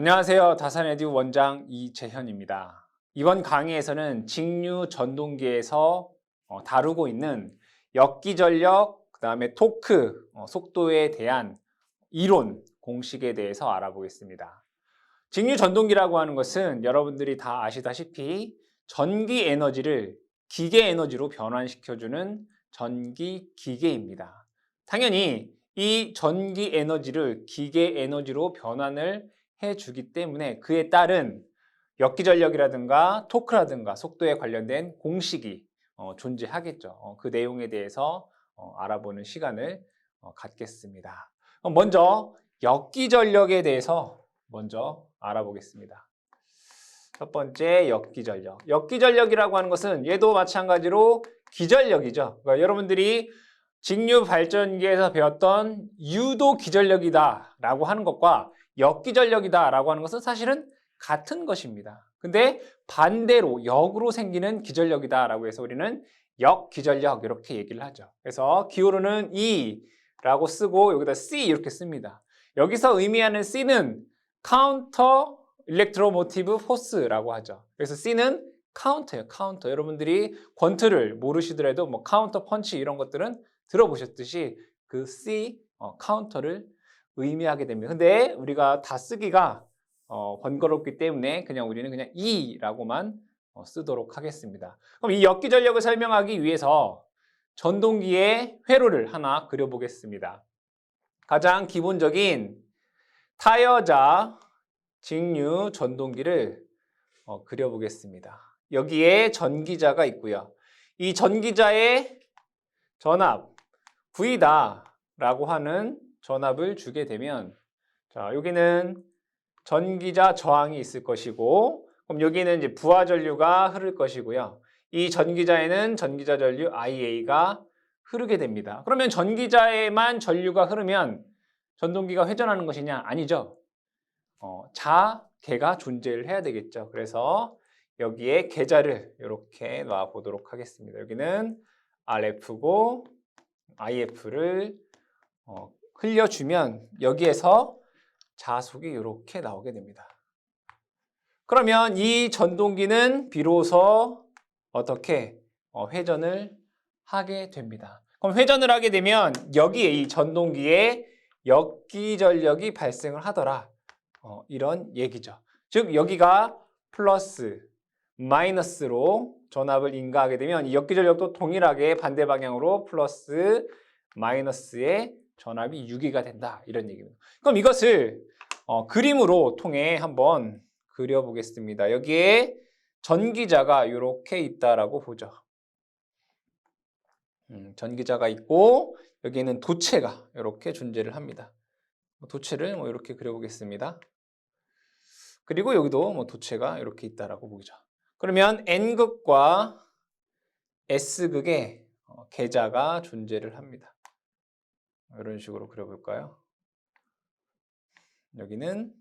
안녕하세요. 다산에듀 원장 이재현입니다. 이번 강의에서는 직류 전동기에서 다루고 있는 역기전력, 그 다음에 토크, 속도에 대한 이론, 공식에 대해서 알아보겠습니다. 직류 전동기라고 하는 것은 여러분들이 다 아시다시피 전기 에너지를 기계 에너지로 변환시켜주는 전기 기계입니다. 당연히 이 전기 에너지를 기계 에너지로 변환을 해주기 때문에 그에 따른 역기전력이라든가 토크라든가 속도에 관련된 공식이 존재하겠죠. 그 내용에 대해서 알아보는 시간을 갖겠습니다. 그럼 먼저 역기전력에 대해서 먼저 알아보겠습니다. 첫 번째 역기전력. 역기전력이라고 하는 것은 얘도 마찬가지로 기전력이죠. 그러니까 여러분들이 직류 발전기에서 배웠던 유도 기전력이다 라고 하는 것과 역기전력이다 라고 하는 것은 사실은 같은 것입니다. 근데 반대로 역으로 생기는 기전력이다 라고 해서 우리는 역기전력 이렇게 얘기를 하죠. 그래서 기호로는 E 라고 쓰고 여기다 C 이렇게 씁니다. 여기서 의미하는 C는 카운터 일렉트로모티브 포스라고 하죠. 그래서 C는 카운터예요. 카운터. 여러분들이 권투를 모르시더라도 뭐 카운터 펀치 이런 것들은 들어보셨듯이 그 C 카운터를 의미하게 됩니다. 근데 우리가 다 쓰기가 번거롭기 때문에 우리는 그냥 E라고만 쓰도록 하겠습니다. 그럼 이 역기전력을 설명하기 위해서 전동기의 회로를 하나 그려보겠습니다. 가장 기본적인 타여자 직류 전동기를 그려보겠습니다. 여기에 전기자가 있고요. 이 전기자의 전압 V다 라고 하는 전압을 주게 되면 자, 여기는 전기자 저항이 있을 것이고 그럼 여기는 이제 부하 전류가 흐를 것이고요. 이 전기자에는 전기자 전류 IA가 흐르게 됩니다. 그러면 전기자에만 전류가 흐르면 전동기가 회전하는 것이냐? 아니죠. 자계가 존재를 해야 되겠죠. 그래서 여기에 계자를 이렇게 놔 보도록 하겠습니다. 여기는 RF고 IF를 흘려주면 여기에서 자속이 이렇게 나오게 됩니다. 그러면 이 전동기는 비로소 어떻게 회전을 하게 됩니다. 그럼 회전을 하게 되면 여기에 이 전동기에 역기전력이 발생을 하더라. 이런 얘기죠. 즉 여기가 플러스, 마이너스로 전압을 인가하게 되면 이 역기전력도 동일하게 반대 방향으로 플러스, 마이너스의 전압이 유기가 된다. 이런 얘기입니다. 그럼 이것을 그림으로 통해 한번 그려보겠습니다. 여기에 전기자가 이렇게 있다라고 보죠. 전기자가 있고 여기에는 도체가 이렇게 존재를 합니다. 도체를 이렇게 그려보겠습니다. 그리고 여기도 도체가 이렇게 있다라고 보죠. 그러면 N극과 S극에 계자가 존재를 합니다. 이런 식으로 그려볼까요? 여기는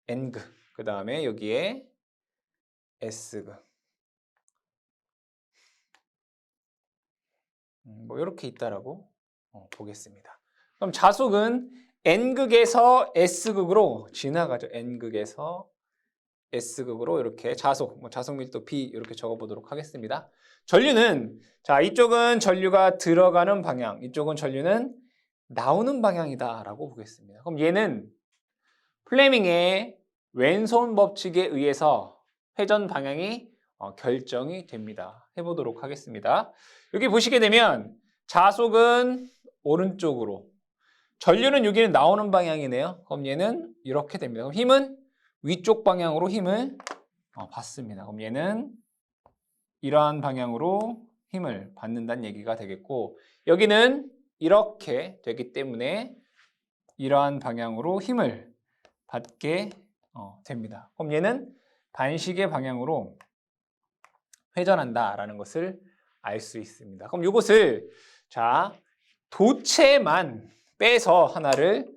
N극, 그 다음에 여기에 S극. 이렇게 있다라고 보겠습니다. 그럼 자속은 N극에서 S극으로 지나가죠. N극에서 S극으로 이렇게 자속, 자속 밀도 B 이렇게 적어보도록 하겠습니다. 전류는 자 이쪽은 전류가 들어가는 방향, 이쪽은 전류는 나오는 방향이다라고 보겠습니다. 그럼 얘는 플레밍의 왼손 법칙에 의해서 회전 방향이 결정이 됩니다. 해보도록 하겠습니다. 여기 보시게 되면 자속은 오른쪽으로, 전류는 여기는 나오는 방향이네요. 그럼 얘는 이렇게 됩니다. 그럼 힘은 위쪽 방향으로 힘을 받습니다. 그럼 얘는 이러한 방향으로 힘을 받는다는 얘기가 되겠고 여기는 이렇게 되기 때문에 이러한 방향으로 힘을 받게 됩니다. 그럼 얘는 반시계 방향으로 회전한다라는 것을 알 수 있습니다. 그럼 이것을 자 도체만 빼서 하나를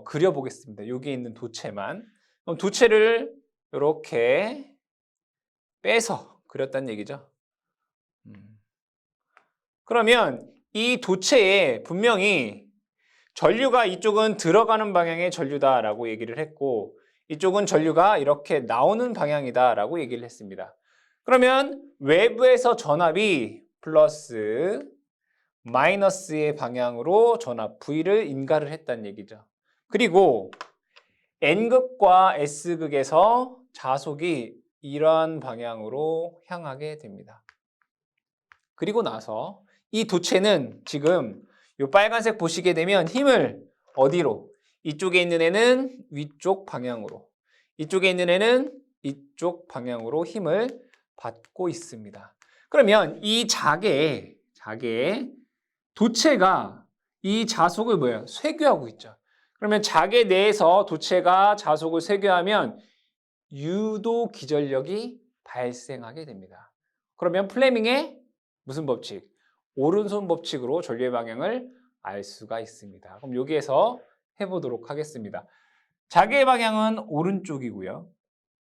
그려보겠습니다. 여기 있는 도체만. 그럼 도체를 이렇게 빼서 그렸다는 얘기죠. 그러면 이 도체에 분명히 전류가 이쪽은 들어가는 방향의 전류다라고 얘기를 했고 이쪽은 전류가 이렇게 나오는 방향이다라고 얘기를 했습니다. 그러면 외부에서 전압이 플러스 마이너스의 방향으로 전압 V를 인가를 했다는 얘기죠. 그리고 N극과 S극에서 자속이 이러한 방향으로 향하게 됩니다. 그리고 나서 이 도체는 지금 이 빨간색 보시게 되면 힘을 어디로? 이쪽에 있는 애는 위쪽 방향으로, 이쪽에 있는 애는 이쪽 방향으로 힘을 받고 있습니다. 그러면 이 자개 도체가 이 자속을 뭐예요? 쇄교하고 있죠. 그러면 자개 내에서 도체가 자속을 쇄교하면 유도 기전력이 발생하게 됩니다. 그러면 플레밍의 무슨 법칙? 오른손 법칙으로 전류의 방향을 알 수가 있습니다. 그럼 여기에서 해보도록 하겠습니다. 자개의 방향은 오른쪽이고요.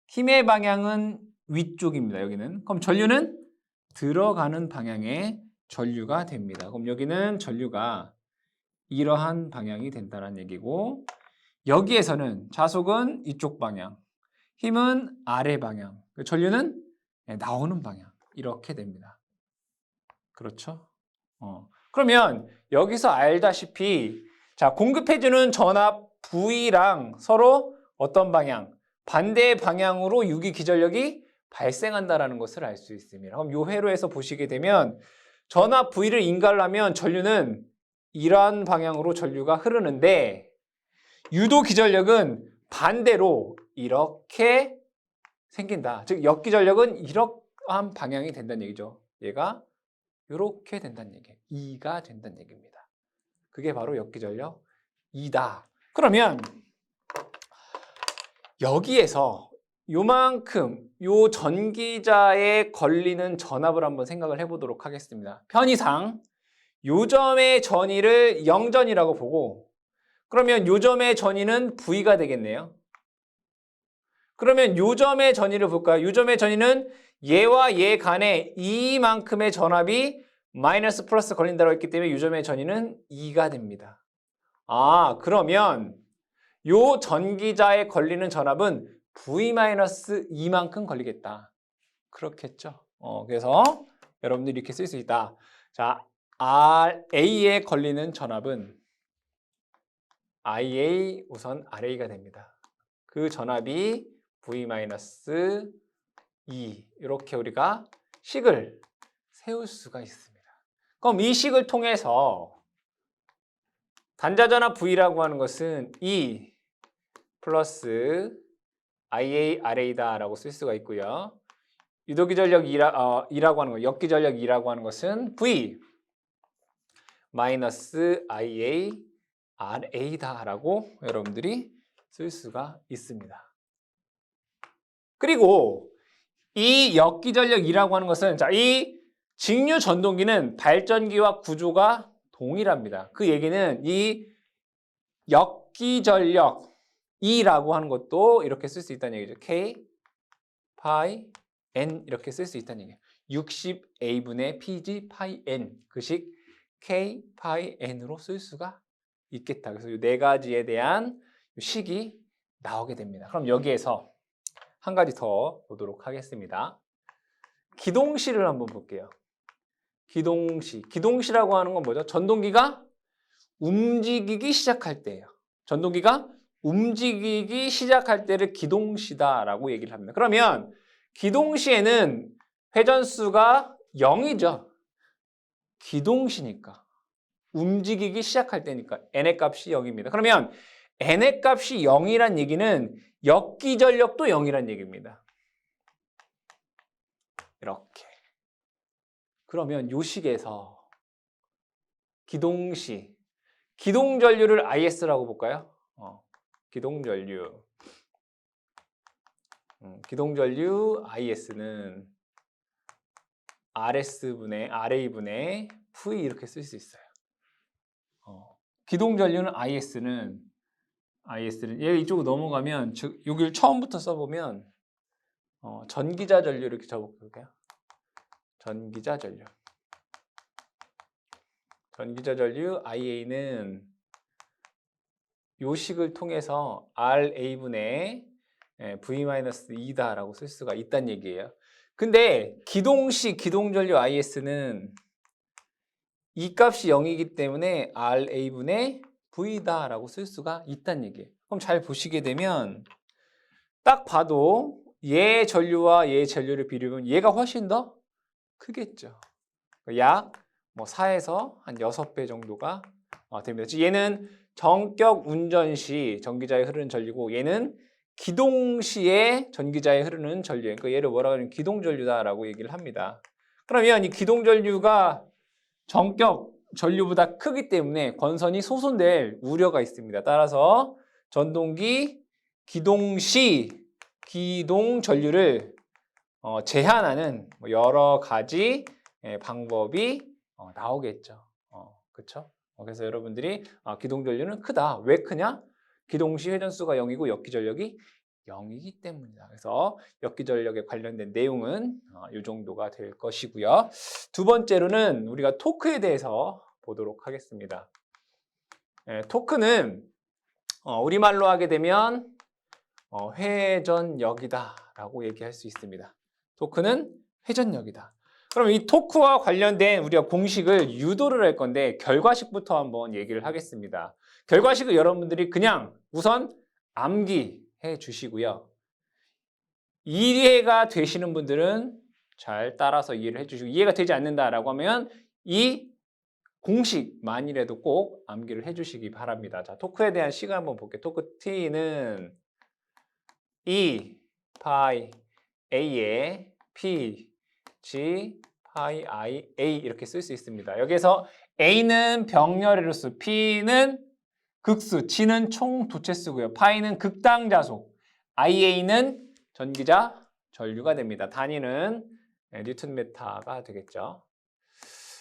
힘의 방향은 위쪽입니다. 여기는. 그럼 전류는 들어가는 방향의 전류가 됩니다. 그럼 여기는 전류가 이러한 방향이 된다는 얘기고, 여기에서는 자속은 이쪽 방향, 힘은 아래 방향, 전류는 나오는 방향, 이렇게 됩니다. 그렇죠? 그러면 여기서 알다시피 자, 공급해주는 전압 V랑 서로 어떤 방향? 반대 방향으로 유기 기전력이 발생한다는 것을 알 수 있습니다. 그럼 요 회로에서 보시게 되면 전압 V를 인가하려면 전류는 이러한 방향으로 전류가 흐르는데 유도 기전력은 반대로 이렇게 생긴다. 즉 역기전력은 이러한 방향이 된다는 얘기죠. 얘가 이렇게 된다는 얘기예요. 2가 된다는 얘기입니다. 그게 바로 역기전력 2다. 그러면 여기에서 요만큼 요 전기자에 걸리는 전압을 한번 생각을 해보도록 하겠습니다. 편의상 요 점의 전위를 0전이라고 보고, 그러면 요 점의 전위는 V가 되겠네요. 그러면 요 점의 전위를 볼까요? 요 점의 전위는 얘와 얘 간에 이만큼의 전압이 마이너스 플러스 걸린다고 했기 때문에 요 점의 전위는 2가 됩니다. 아, 그러면 요 전기자에 걸리는 전압은 V-2만큼 걸리겠다. 그렇겠죠. 그래서 여러분들이 이렇게 쓸 수 있다. 자, RA에 걸리는 전압은 IA 우선 RA가 됩니다. 그 전압이 V-2 이렇게 우리가 식을 세울 수가 있습니다. 그럼 이 식을 통해서 단자전압 V라고 하는 것은 E 플러스 IA, RA다라고 쓸 수가 있고요. 유도기전력 2라고 하는 거, 역기전력 2라고 하는 것은 V 마이너스 IA, RA다라고 여러분들이 쓸 수가 있습니다. 그리고 이 역기전력 2라고 하는 것은 자, 이 직류 전동기는 발전기와 구조가 동일합니다. 그 얘기는 이 역기전력 2라고 하는 것도 이렇게 쓸 수 있다는 얘기죠. K, 파이, N 이렇게 쓸 수 있다는 얘기예요. 60A분의 PG, 파이 N 그 식 K, 파이 N으로 쓸 수가 있겠다. 그래서 이 네 가지에 대한 식이 나오게 됩니다. 그럼 여기에서 한 가지 더 보도록 하겠습니다. 기동시를 한번 볼게요. 기동시라고 하는 건 뭐죠? 전동기가 움직이기 시작할 때예요. 전동기가 움직이기 시작할 때를 기동시다라고 얘기를 합니다. 그러면 기동시에는 회전수가 0이죠. 기동시니까. 움직이기 시작할 때니까 n의 값이 0입니다. 그러면 n의 값이 0이란 얘기는 역기전력도 0이란 얘기입니다. 이렇게. 그러면 요 식에서 기동시, 기동전류를 IS라고 볼까요? 기동전류. 기동전류 IS는 RA분의 V 이렇게 쓸 수 있어요. 기동전류는 IS는 얘 이쪽으로 넘어가면 즉 여기를 처음부터 써보면 전기자 전류 이렇게 적어볼까요? 전기자 전류 IA는 요 식을 통해서 RA분의 V-2다라고 쓸 수가 있다는 얘기예요. 근데 기동시 기동전류 IS는 이 값이 0이기 때문에 RA분의 V다라고 쓸 수가 있다는 얘기예요. 그럼 잘 보시게 되면 딱 봐도 얘 전류와 얘 전류를 비교하면 얘가 훨씬 더 크겠죠. 약 4에서 한 6배 정도가 됩니다. 얘는 정격 운전 시 전기자에 흐르는 전류고 얘는 기동 시에 전기자에 흐르는 전류예요. 그러니까 얘를 뭐라고 하냐면 기동전류다라고 얘기를 합니다. 그러면 이 기동전류가 정격 전류보다 크기 때문에 권선이 소손될 우려가 있습니다. 따라서 전동기 기동 시 기동 전류를 제한하는 여러 가지 방법이 나오겠죠. 그렇죠? 그래서 여러분들이 기동 전류는 크다. 왜 크냐? 기동 시 회전수가 0이고 역기 전력이 0이기 때문이다. 그래서 역기 전력에 관련된 내용은 이 정도가 될 것이고요. 두 번째로는 우리가 토크에 대해서 보도록 하겠습니다. 토크는 우리말로 하게 되면 회전력이다라고 얘기할 수 있습니다. 토크는 회전력이다. 그럼 이 토크와 관련된 우리가 공식을 유도를 할 건데 결과식부터 한번 얘기를 하겠습니다. 결과식을 여러분들이 그냥 우선 암기해 주시고요. 이해가 되시는 분들은 잘 따라서 이해를 해주시고 이해가 되지 않는다라고 하면 이 공식만이라도 꼭 암기를 해주시기 바랍니다. 자, 토크에 대한 식을 한번 볼게요. 토크 T는 E 파이 A에 P G 파이 I A 이렇게 쓸 수 있습니다. 여기서 A는 병렬의 수, P는 극수, G는 총 도체수고요. 파이는 극당 자속, IA는 전기자 전류가 됩니다. 단위는 뉴턴 메타가 되겠죠.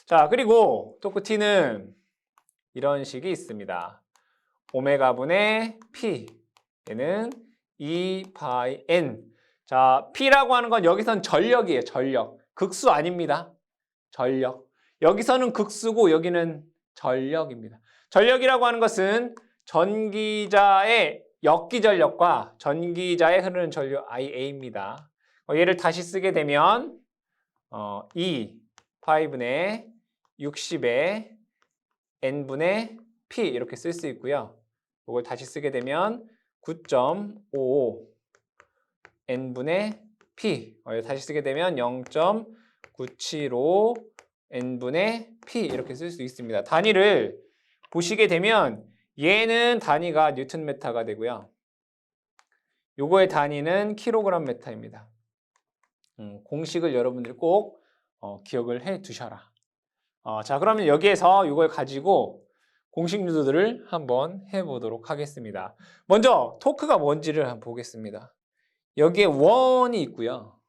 자, 그리고 토크 T는 이런 식이 있습니다. 오메가분의 P, 얘는 E 파이 N. 자, P라고 하는 건 여기선 전력이에요. 전력. 극수 아닙니다. 전력. 여기서는 극수고 여기는 전력입니다. 전력이라고 하는 것은 전기자의 역기 전력과 전기자에 흐르는 전류 IA입니다. 얘를 다시 쓰게 되면 E 파이분의 60의 N분의 P 이렇게 쓸 수 있고요. 이걸 다시 쓰게 되면 9.55 N분의 P 다시 쓰게 되면 0.975 N분의 P 이렇게 쓸 수 있습니다. 단위를 보시게 되면 얘는 단위가 뉴턴 메타가 되고요. 요거의 단위는 킬로그램 메타입니다. 공식을 여러분들이 꼭 기억을 해 두셔라. 자, 그러면 여기에서 이걸 가지고 공식 유도들을 한번 해보도록 하겠습니다. 먼저 토크가 뭔지를 한번 보겠습니다. 여기에 원이 있고요.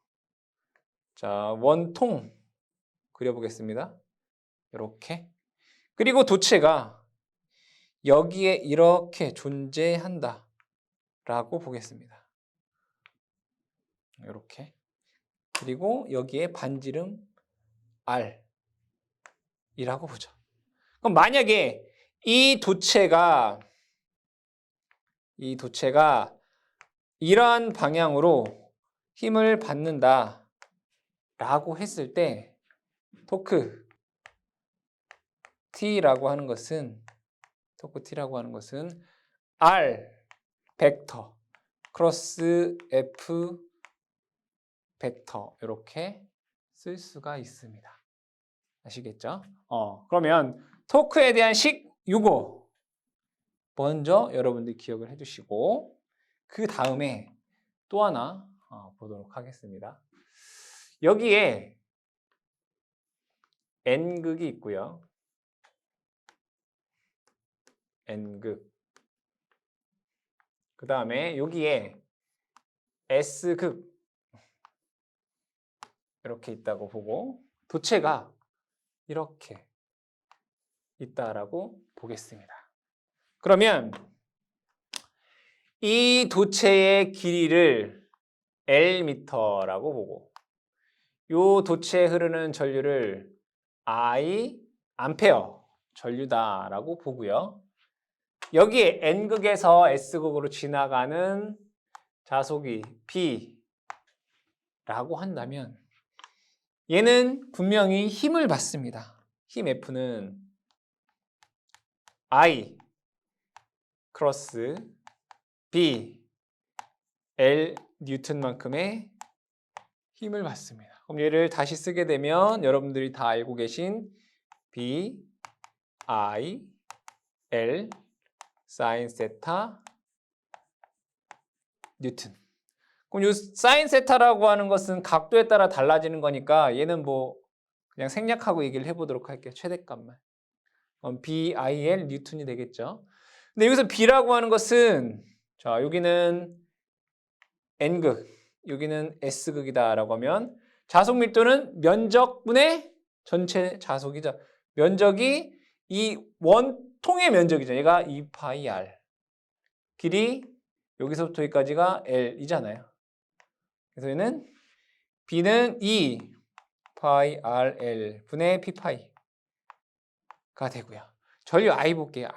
자, 원통 그려보겠습니다. 이렇게. 그리고 도체가 여기에 이렇게 존재한다 라고 보겠습니다. 이렇게. 그리고 여기에 반지름 R 이라고 보죠. 그럼 만약에 이 도체가 이러한 방향으로 힘을 받는다 라고 했을 때 토크 T라고 하는 것은 R 벡터 크로스 F 벡터 이렇게 쓸 수가 있습니다. 아시겠죠? 그러면 토크에 대한 식 요거 먼저 여러분들 기억을 해주시고 그 다음에 또 하나 보도록 하겠습니다. 여기에 N극이 있고요. N극. 그 다음에 여기에 S극 이렇게 있다고 보고 도체가 이렇게 있다라고 보겠습니다. 그러면 이 도체의 길이를 L미터라고 보고 이 도체에 흐르는 전류를 I 암페어 전류다라고 보고요. 여기에 N극에서 S극으로 지나가는 자속이 P라고 한다면 얘는 분명히 힘을 받습니다. 힘 F는 I 크로스 B L 뉴턴만큼의 힘을 받습니다. 그럼 얘를 다시 쓰게 되면 여러분들이 다 알고 계신 B I L 사인 세타 뉴턴. 그럼 이 사인 세타라고 하는 것은 각도에 따라 달라지는 거니까 얘는 뭐 그냥 생략하고 얘기를 해보도록 할게요. 최대값만. 그럼 BIL 뉴턴이 되겠죠. 근데 여기서 B라고 하는 것은 자 여기는 N극, 여기는 S극이다라고 하면 자속 밀도는 면적분의 전체 자속이죠. 면적이 이 원통의 면적이죠. 얘가 2πr. 길이 여기서부터 여기까지가 L이잖아요. 그래서 얘는 B는 2πrl 분의 P파이가 되고요. 전류 I 볼게요.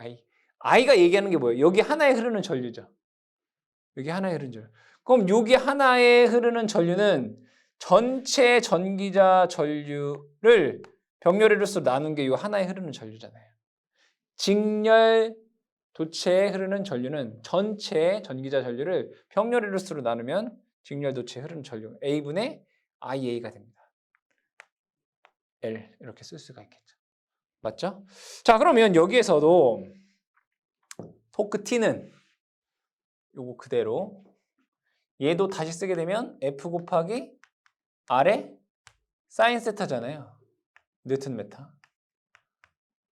I가 얘기하는 게 뭐예요? 여기 하나에 흐르는 전류죠. 여기 하나에 흐르는 전류. 그럼 여기 하나에 흐르는 전류는 전체 전기자 전류를 병렬의 루스로 나눈 게 이 하나에 흐르는 전류잖아요. 직렬 도체에 흐르는 전류는 전체 전기자 전류를 병렬의 루스로 나누면 직렬 도체에 흐르는 전류 A분의 IA가 됩니다. L 이렇게 쓸 수가 있겠죠. 맞죠? 자, 그러면 여기에서도 토크 T는 요거 그대로 얘도 다시 쓰게 되면 F 곱하기 R의 사인 세타잖아요. 뉴턴 메타.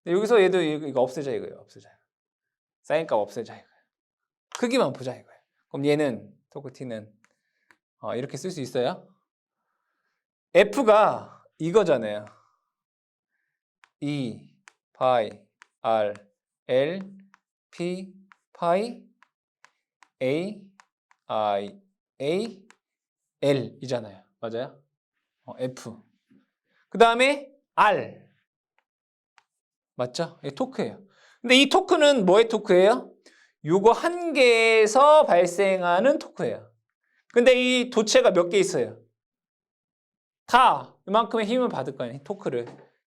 여기서 얘도 이거 없애자 이거예요. 없애자. 사인 값 없애자 이거예요. 크기만 보자 이거예요. 그럼 얘는 토크 T는 이렇게 쓸 수 있어요. F가 이거잖아요. 2 파이 R L P 파이 A I A L 이잖아요. 맞아요? F. 그 다음에 R. 맞죠? 이게 토크예요. 근데 이 토크는 뭐의 토크예요? 요거 한 개에서 발생하는 토크예요. 근데 이 도체가 몇 개 있어요? 다 이만큼의 힘을 받을 거예요. 토크를.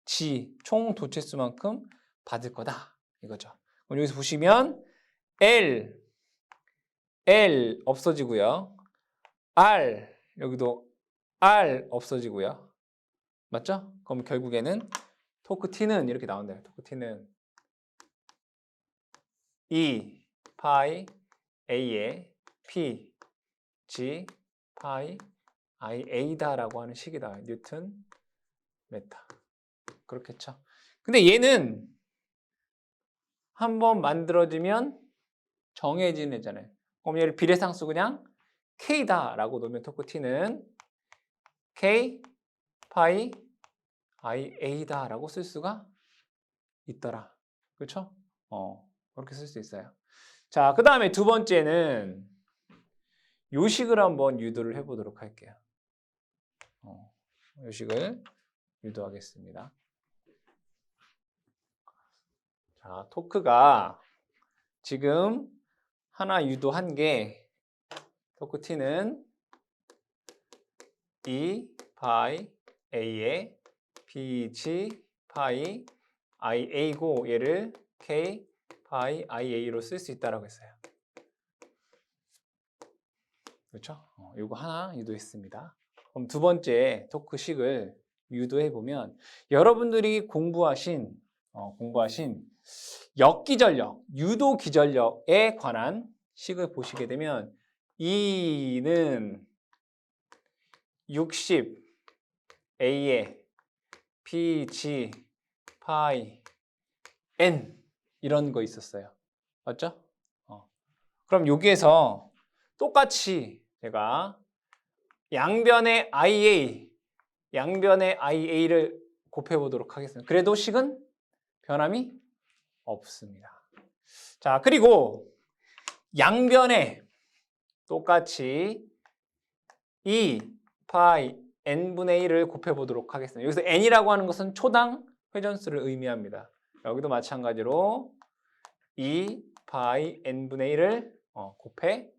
G, 총 도체 수만큼 받을 거다. 이거죠. 그럼 여기서 보시면 L 없어지고요. R, 여기도 R 없어지고요. 맞죠? 그럼 결국에는 토크 T는 이렇게 나온다. 토크 T는 2 파이 A의 P, G, 파이 I, A다라고 하는 식이다. 뉴턴 메타. 그렇겠죠. 근데 얘는 한번 만들어지면 정해진 애잖아요. 그럼 얘를 비례상수 그냥 K다라고 놓으면 토크 T는 K 파이 I A다라고 쓸 수가 있더라. 그렇죠? 그렇게 쓸 수 있어요. 자, 그 다음에 두 번째는 요식을 한번 유도를 해보도록 할게요. 요식을 유도하겠습니다. 자, 토크가 지금 하나 유도한 게 토크 T는 2 파이 A의 PG 파이 IA고 얘를 K 파이 IA로 쓸 수 있다라고 했어요. 그렇죠? 이거 하나 유도했습니다. 그럼 두 번째 토크식을 유도해 보면 여러분들이 공부하신 역기전력, 유도 기전력에 관한 식을 보시게 되면 E는 60 A의 PG 파이 N 이런 거 있었어요. 맞죠? 그럼 여기에서 똑같이 제가 양변의 IA를 곱해 보도록 하겠습니다. 그래도 식은 변함이 없습니다. 자, 그리고 양변에 똑같이 2 파이 n분의 1을 곱해 보도록 하겠습니다. 여기서 n이라고 하는 것은 초당 회전수를 의미합니다. 여기도 마찬가지로 2 파이 n분의 1을 곱해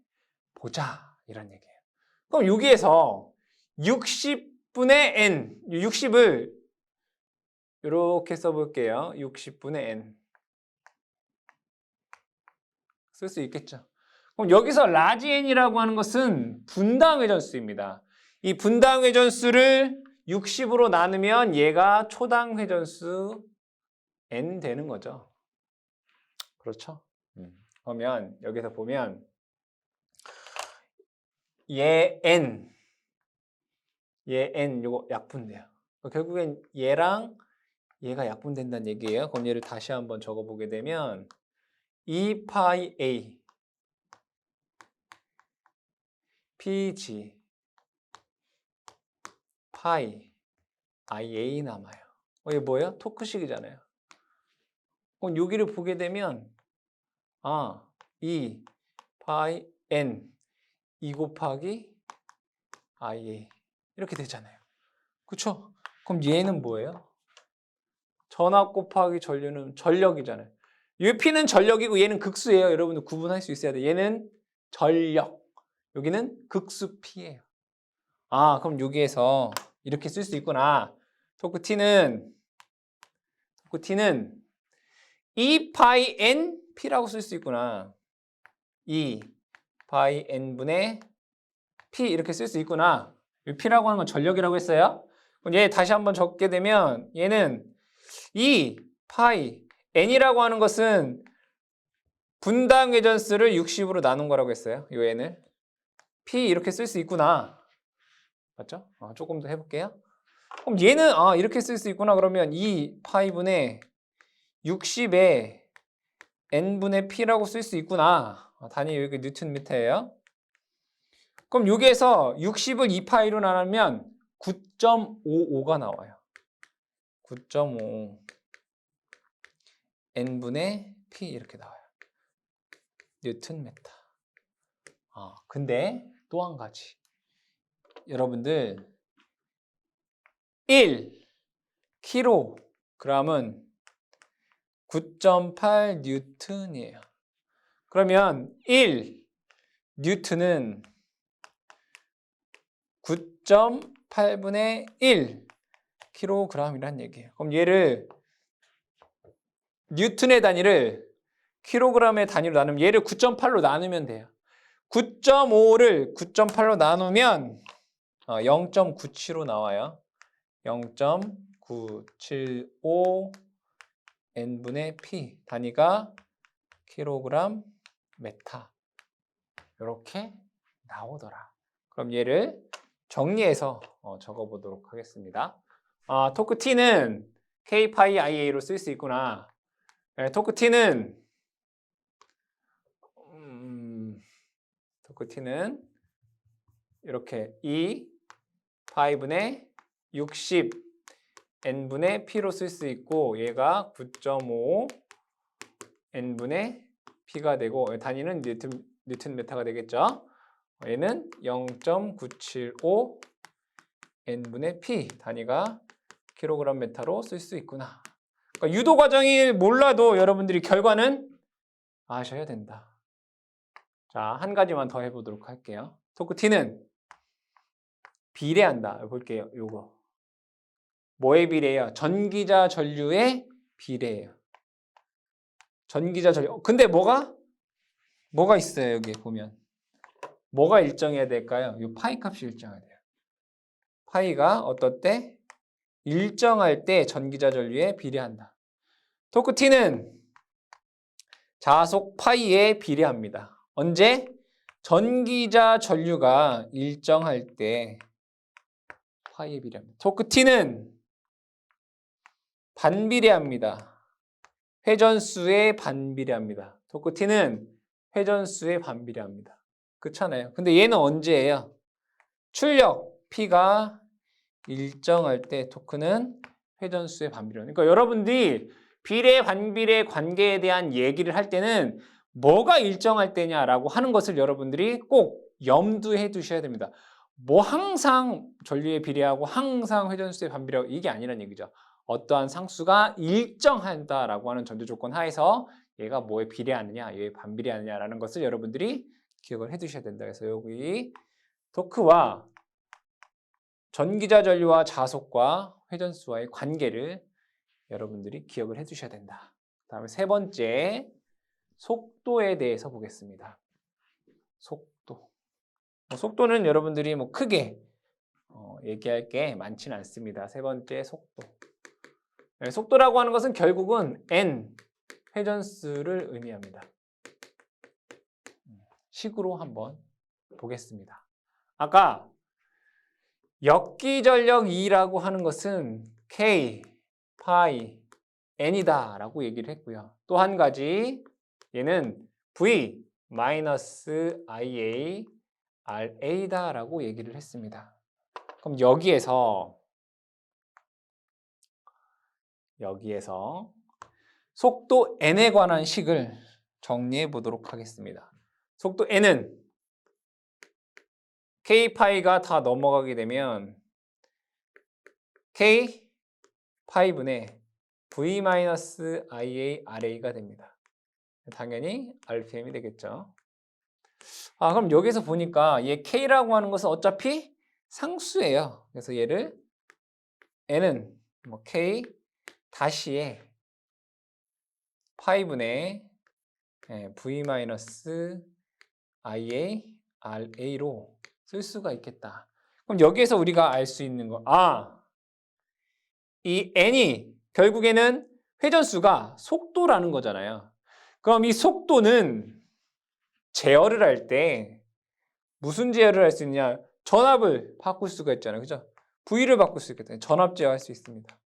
보자. 이런 얘기예요. 그럼 여기에서 60분의 n, 60을 이렇게 써볼게요. 60분의 n 쓸 수 있겠죠. 그럼 여기서 라지 n이라고 하는 것은 분당 회전수입니다. 이 분당 회전수를 60으로 나누면 얘가 초당 회전수 n 되는 거죠. 그렇죠? 그러면 여기서 보면 얘 n 요거 약분돼요. 결국엔 얘랑 얘가 약분된다는 얘기예요. 그럼 얘를 다시 한번 적어보게 되면 2파이 a pg 파이 ia 남아요. 이게 뭐예요? 토크식이잖아요. 그럼 여기를 보게 되면 2 파이 n 2 곱하기 ia 이렇게 되잖아요. 그렇죠? 그럼 얘는 뭐예요? 전압 곱하기 전류는 전력이잖아요. 이 P는 전력이고 얘는 극수예요. 여러분들 구분할 수 있어야 돼요. 얘는 전력, 여기는 극수 P예요. 그럼 여기에서 이렇게 쓸 수 있구나. 토크 T는 2파이 N P라고 쓸 수 있구나. 2파이 N분의 P 이렇게 쓸 수 있구나. 이 P라고 하는 건 전력이라고 했어요. 그럼 얘 다시 한번 적게 되면 얘는 2파이 N이라고 하는 것은 분당 회전수를 60으로 나눈 거라고 했어요. 이 N을. P 이렇게 쓸 수 있구나. 맞죠? 조금 더 해볼게요. 그럼 얘는 이렇게 쓸 수 있구나. 그러면 2파이분의 60에 N분의 P라고 쓸 수 있구나. 단위 여기 뉴턴 미터예요. 그럼 여기에서 60을 2파이로 나누면 9.55가 나와요. 9.5 N분의 P 이렇게 나와요. 뉴턴 미터. 근데 또 한 가지. 여러분들 1kg은 9.8 뉴턴이에요. 그러면 1 뉴턴은 9.8분의 1 kg이란 얘기예요. 그럼 얘를 뉴턴의 단위를 킬로그램의 단위로 나누면 얘를 9.8로 나누면 돼요. 9.5를 9.8로 나누면 0.97로 나와요. 0.975 N분의 P 단위가 킬로그램 메타 이렇게 나오더라. 그럼 얘를 정리해서 적어보도록 하겠습니다. 토크 T는 K 파이 IA로 쓸 수 있구나. 토크 T는 이렇게 2 파이분의 60 N분의 P로 쓸 수 있고 얘가 9.5 N분의 P가 되고 단위는 뉴턴 메타가 되겠죠. 얘는 0.975 N분의 P 단위가 킬로그램 메타로 쓸 수 있구나. 그러니까 유도 과정이 몰라도 여러분들이 결과는 아셔야 된다. 자, 한 가지만 더 해보도록 할게요. 토크 T는 비례한다. 볼게요. 요거. 뭐에 비례해요? 전기자 전류에 비례해요. 전기자 전류. 근데 뭐가 있어요? 여기 보면. 뭐가 일정해야 될까요? 이 파이 값이 일정해야 돼요. 파이가 어떨 때? 일정할 때 전기자 전류에 비례한다. 토크 T는 자속 파이에 비례합니다. 언제? 전기자 전류가 일정할 때 파이에 비례합니다. 토크 T는 반비례합니다. 회전수에 반비례합니다. 토크 T는 회전수에 반비례합니다. 그렇잖아요. 근데 얘는 언제예요? 출력 P가 일정할 때 토크는 회전수에 반비례합니다. 그러니까 여러분들이 비례, 반비례 관계에 대한 얘기를 할 때는 뭐가 일정할 때냐라고 하는 것을 여러분들이 꼭 염두해 두셔야 됩니다. 뭐 항상 전류에 비례하고 항상 회전수에 반비례하고 이게 아니란 얘기죠. 어떠한 상수가 일정한다라고 하는 전제 조건 하에서 얘가 뭐에 비례하느냐, 얘에 반비례하느냐라는 것을 여러분들이 기억을 해두셔야 된다. 그래서 여기 토크와 전기자 전류와 자속과 회전수와의 관계를 여러분들이 기억을 해두셔야 된다. 다음에 세 번째, 속도에 대해서 보겠습니다. 속도. 속도는 여러분들이 크게 얘기할 게 많지는 않습니다. 세 번째, 속도. 네, 속도라고 하는 것은 결국은 n 회전수를 의미합니다. 식으로 한번 보겠습니다. 아까 역기전력 E라고 하는 것은 K, 파이, N이다 라고 얘기를 했고요. 또 한 가지 얘는 V 마이너스 IA RA다 라고 얘기를 했습니다. 그럼 여기에서 속도 n에 관한 식을 정리해 보도록 하겠습니다. 속도 n은 k파이가 다 넘어가게 되면 k 파이분의 v-ia ra가 됩니다. 당연히 rpm이 되겠죠. 그럼 여기서 보니까 얘 k라고 하는 것은 어차피 상수예요. 그래서 얘를 n은 k 다시에 파이분의 v-ia ra로 쓸 수가 있겠다. 그럼 여기에서 우리가 알 수 있는 거, 이 n이 결국에는 회전수가 속도라는 거잖아요. 그럼 이 속도는 제어를 할 때 무슨 제어를 할 수 있냐? 전압을 바꿀 수가 있잖아요. 그죠? V를 바꿀 수 있겠다. 전압 제어할 수 있습니다.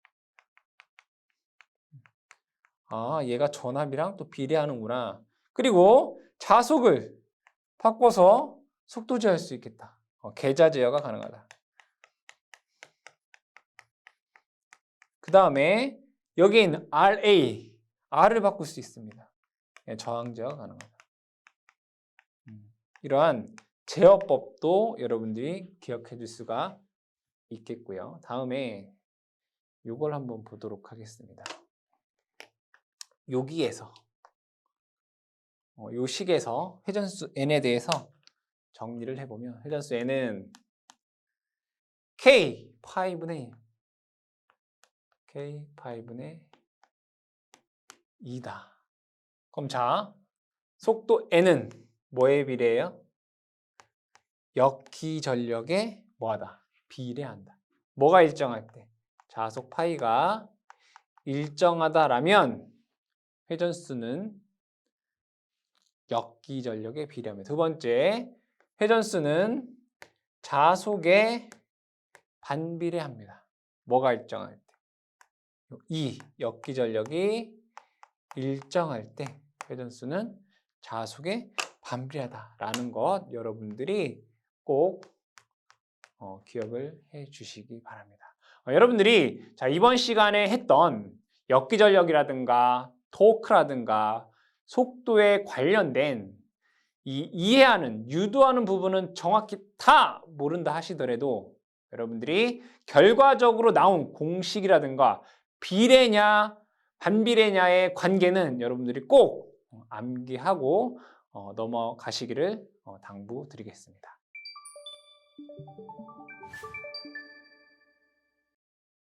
얘가 전압이랑 또 비례하는구나. 그리고 자속을 바꿔서 속도 제어할 수 있겠다. 계좌 제어가 가능하다. 그 다음에 여기 있는 RA, R을 바꿀 수 있습니다. 저항 제어가 가능하다. 이러한 제어법도 여러분들이 기억해 줄 수가 있겠고요. 다음에 이걸 한번 보도록 하겠습니다. 여기에서 요 식에서 회전수 n에 대해서 정리를 해보면 회전수 n은 k 파이분의 2다. 그럼 자, 속도 n은 뭐에 비례해요? 역기전력에 뭐하다? 비례한다. 뭐가 일정할 때? 자속 파이가 일정하다라면 회전수는 역기전력에 비례합니다. 두 번째, 회전수는 자속에 반비례합니다. 뭐가 일정할 때? 이 역기전력이 일정할 때 회전수는 자속에 반비례하다라는 것 여러분들이 꼭 기억을 해 주시기 바랍니다. 여러분들이 이번 시간에 했던 역기전력이라든가 토크라든가 속도에 관련된 이해하는, 유도하는 부분은 정확히 다 모른다 하시더라도 여러분들이 결과적으로 나온 공식이라든가 비례냐 반비례냐의 관계는 여러분들이 꼭 암기하고 넘어가시기를 당부드리겠습니다.